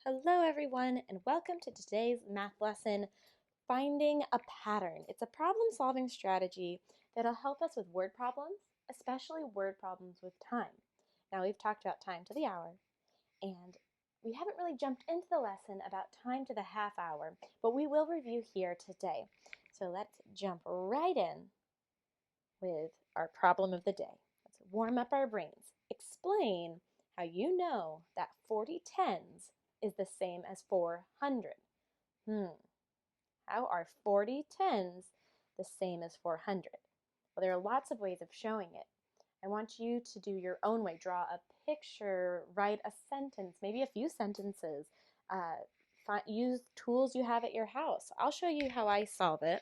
Hello everyone and welcome to today's math lesson, Finding a Pattern. It's a problem-solving strategy that'll help us with word problems, especially word problems with time. Now we've talked about time to the hour and we haven't really jumped into the lesson about time to the half hour, but we will review here today. So let's jump right in with our problem of the day. Let's warm up our brains. Explain how you know that 40 tens is the same as 400. How are 40 tens the same as 400? Well, there are lots of ways of showing it. I want you to do your own way. Draw a picture, write a sentence, maybe a few sentences. Use tools you have at your house. I'll show you how I solve it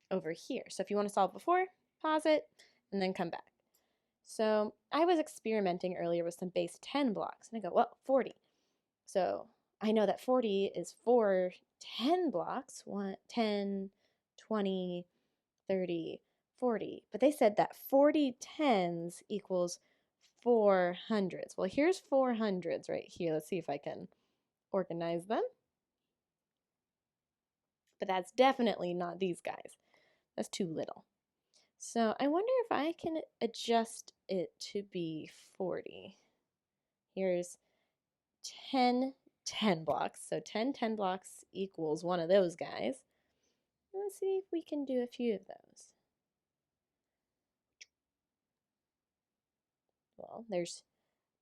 over here. So if you want to solve before, pause it and then come back. So I was experimenting earlier with some base 10 blocks and I go, well, 40. So I know that 40 is 4 10 blocks, 10, 20, 30, 40. But they said that 40 tens equals 4 hundreds. Well, here's 4 hundreds right here. Let's see if I can organize them. But that's definitely not these guys. That's too little. So I wonder if I can adjust it to be 40. Here's 10 10 blocks. So 10 10 blocks equals one of those guys. Let's see if we can do a few of those. Well, there's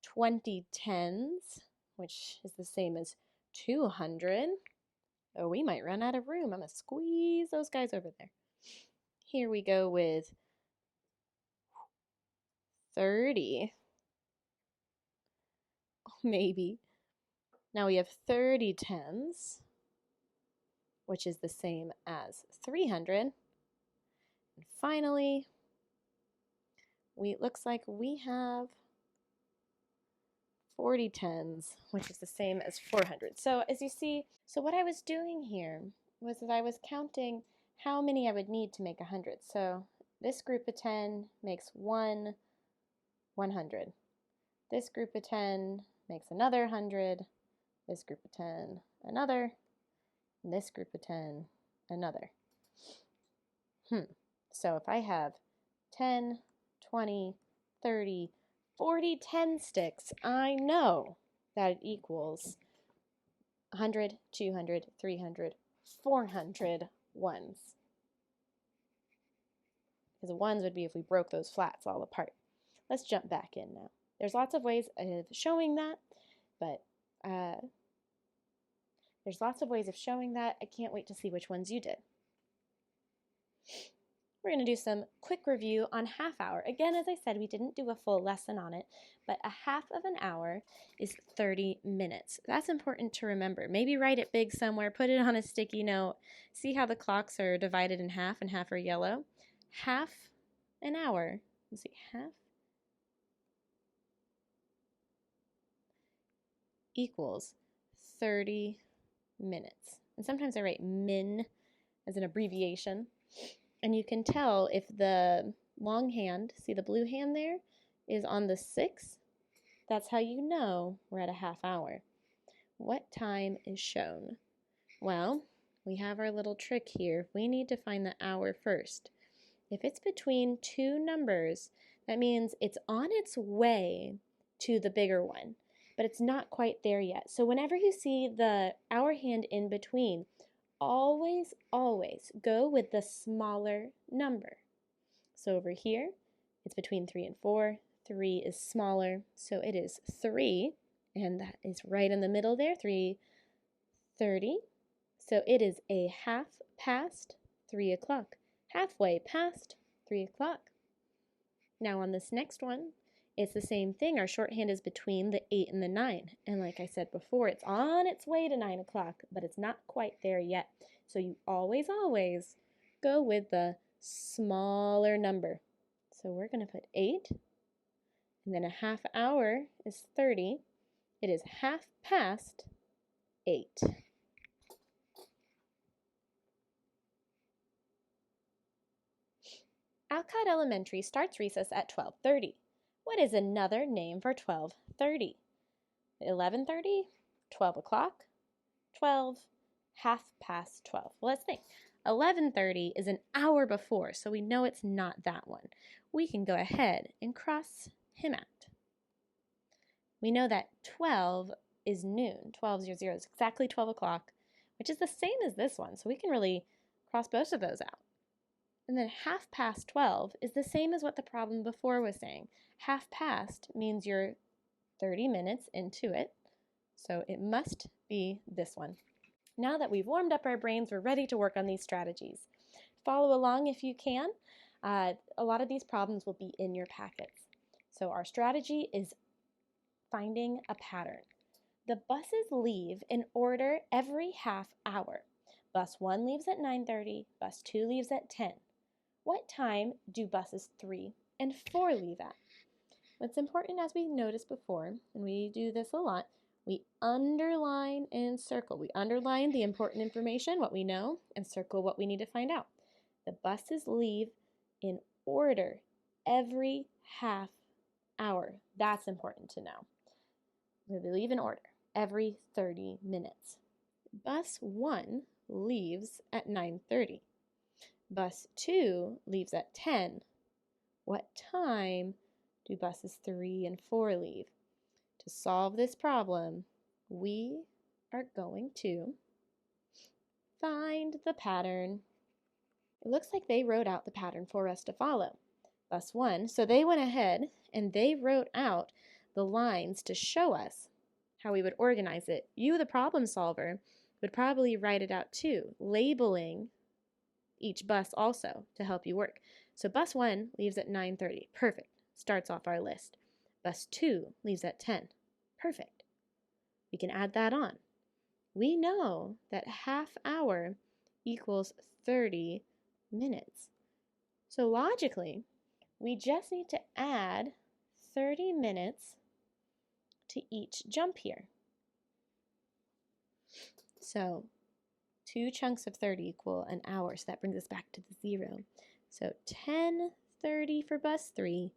20 tens, which is the same as 200. Oh, we might run out of room. I'm going to squeeze those guys over there. Here we go with 30. Maybe. Now we have 30 tens, which is the same as 300. And finally, it looks like we have 40 tens, which is the same as 400. So as you see, what I was doing here was that I was counting how many I would need to make 100. So this group of 10 makes 1 100. This group of 10 makes another 100. This group of 10, another. And this group of 10, another. So if I have 10, 20, 30, 40 10 sticks, I know that it equals 100, 200, 300, 400 ones. Because the ones would be if we broke those flats all apart. Let's jump back in now. There's lots of ways of showing that, but there's lots of ways of showing that. I can't wait to see which ones you did. We're going to do some quick review on half hour. Again, as I said, we didn't do a full lesson on it, but a half of an hour is 30 minutes. That's important to remember. Maybe write it big somewhere, put it on a sticky note. See how the clocks are divided in half and half are yellow? Half an hour, let's see, half equals 30 minutes. And sometimes I write min as an abbreviation. And you can tell if the long hand, see the blue hand there, is on the 6. That's how you know we're at a half hour. What time is shown? Well, we have our little trick here. We need to find the hour first. If it's between two numbers, that means it's on its way to the bigger one, but it's not quite there yet. So whenever you see the hour hand in between, always, always go with the smaller number. So over here, it's between 3 and 4. 3 is smaller, so it is 3, and that is right in the middle there, 3:30. So it is a half past 3 o'clock, halfway past 3 o'clock. Now on this next one, it's the same thing. Our shorthand is between the 8 and the 9. And like I said before, it's on its way to 9 o'clock, but it's not quite there yet. So you always, always go with the smaller number. So we're going to put 8, and then a half hour is 30. It is half past 8. Alcott Elementary starts recess at 12:30. What is another name for 12:30? 11:30? 12 o'clock? 12, half past 12. Well, let's think. 11:30 is an hour before, so we know it's not that one. We can go ahead and cross him out. We know that 12 is noon. 12:00 is exactly 12 o'clock, which is the same as this one, so we can really cross both of those out. And then half past 12 is the same as what the problem before was saying. Half past means you're 30 minutes into it, so it must be this one. Now that we've warmed up our brains, we're ready to work on these strategies. Follow along if you can. A lot of these problems will be in your packets. So our strategy is finding a pattern. The buses leave in order every half hour. Bus 1 leaves at 9:30, bus 2 leaves at 10. What time do buses 3 and 4 leave at? What's important, as we noticed before, and we do this a lot, we underline and circle. We underline the important information, what we know, and circle what we need to find out. The buses leave in order every half hour. That's important to know. They leave in order every 30 minutes. Bus 1 leaves at 9:30. Bus 2 leaves at 10. What time do buses 3 and 4 leave? To solve this problem, we are going to find the pattern. It looks like they wrote out the pattern for us to follow. Bus 1, so they went ahead and they wrote out the lines to show us how we would organize it. You, the problem solver, would probably write it out too, labeling each bus also to help you work. So bus 1 leaves at 9:30. Perfect. Starts off our list. Bus 2 leaves at 10. Perfect. We can add that on. We know that half hour equals 30 minutes. So logically, we just need to add 30 minutes to each jump here. So 2 chunks of 30 equal an hour, so that brings us back to the 0. So 10:30 for bus 3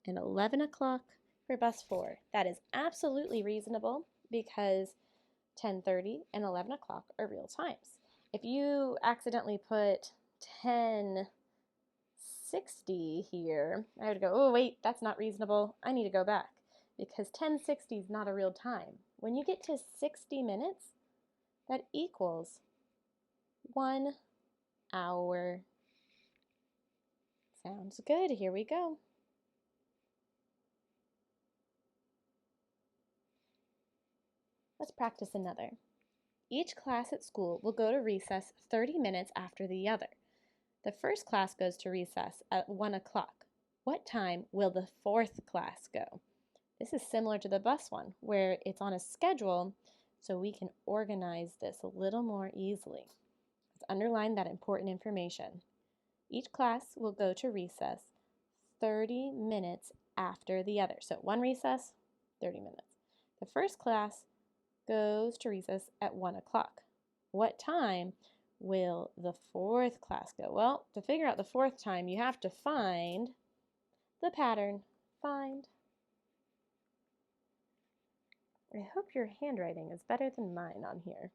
and 11 o'clock for bus 4. That is absolutely reasonable because 10:30 and 11 o'clock are real times. If you accidentally put 10:60 here, I would go, oh wait, that's not reasonable. I need to go back because 10:60 is not a real time. When you get to 60 minutes, that equals 1 hour. Sounds good. Here we go. Let's practice another. Each class at school will go to recess 30 minutes after the other. The first class goes to recess at 1 o'clock. What time will the fourth class go? This is similar to the bus one, where it's on a schedule, so we can organize this a little more easily. Let's underline that important information. Each class will go to recess 30 minutes after the other. So one recess, 30 minutes. The first class goes to recess at 1 o'clock. What time will the fourth class go? Well, to figure out the fourth time, you have to find the pattern. Find. I hope your handwriting is better than mine on here.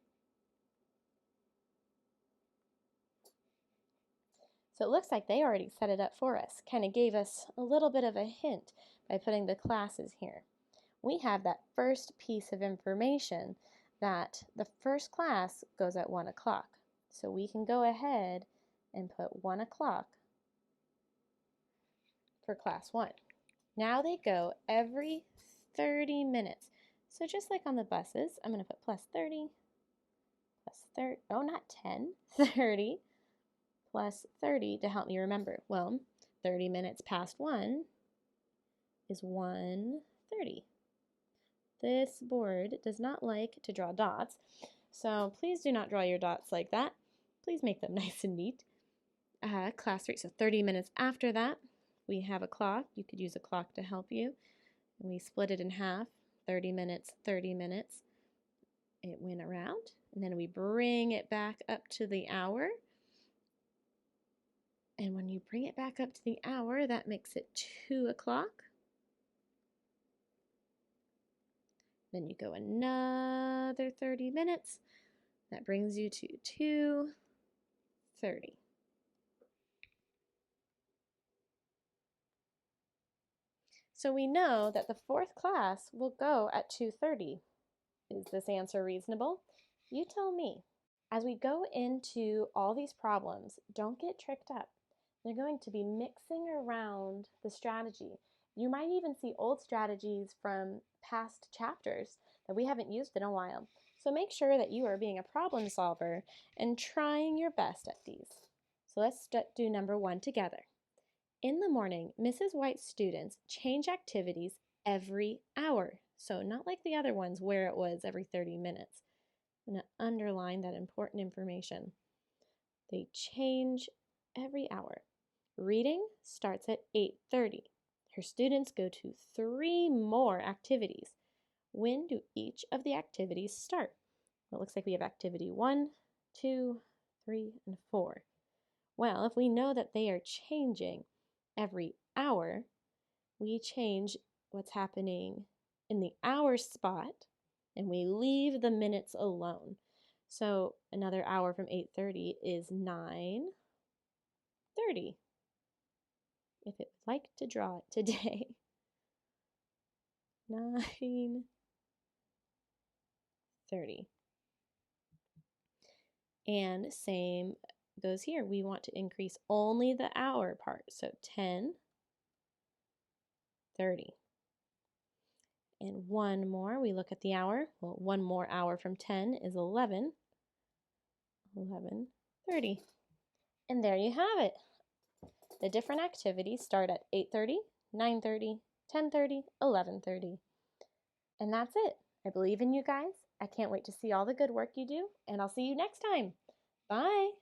So it looks like they already set it up for us, kind of gave us a little bit of a hint by putting the classes here. We have that first piece of information that the first class goes at 1 o'clock. So we can go ahead and put 1 o'clock for class 1. Now they go every 30 minutes. So just like on the buses, I'm going to put plus 30, plus 30, oh not 10, 30, plus 30 to help me remember. Well, 30 minutes past 1 is 1:30. This board does not like to draw dots, so please do not draw your dots like that. Please make them nice and neat. Class 3, so 30 minutes after that, we have a clock. You could use a clock to help you. And we split it in half, 30 minutes, 30 minutes. It went around, and then we bring it back up to the hour. And when you bring it back up to the hour, that makes it 2 o'clock. Then you go another 30 minutes. That brings you to 2:30. So we know that the fourth class will go at 2:30. Is this answer reasonable? You tell me. As we go into all these problems, don't get tricked up. They're going to be mixing around the strategy. You might even see old strategies from past chapters that we haven't used in a while. So make sure that you are being a problem solver and trying your best at these. So let's do number 1 together. In the morning, Mrs. White's students change activities every hour. So not like the other ones where it was every 30 minutes. I'm going to underline that important information. They change every hour. Reading starts at 8:30. Her students go to 3 more activities. When do each of the activities start? Well, it looks like we have activity 1, 2, 3, and 4. Well, if we know that they are changing every hour, we change what's happening in the hour spot and we leave the minutes alone. So another hour from 8:30 is 9:30. If it would like to draw it today. 9:30. And same goes here. We want to increase only the hour part. So 10:30. And one more, we look at the hour. Well, one more hour from 10 is 11:30. And there you have it. The different activities start at 8:30, 9:30, 10:30, 11:30. And that's it. I believe in you guys. I can't wait to see all the good work you do, and I'll see you next time. Bye.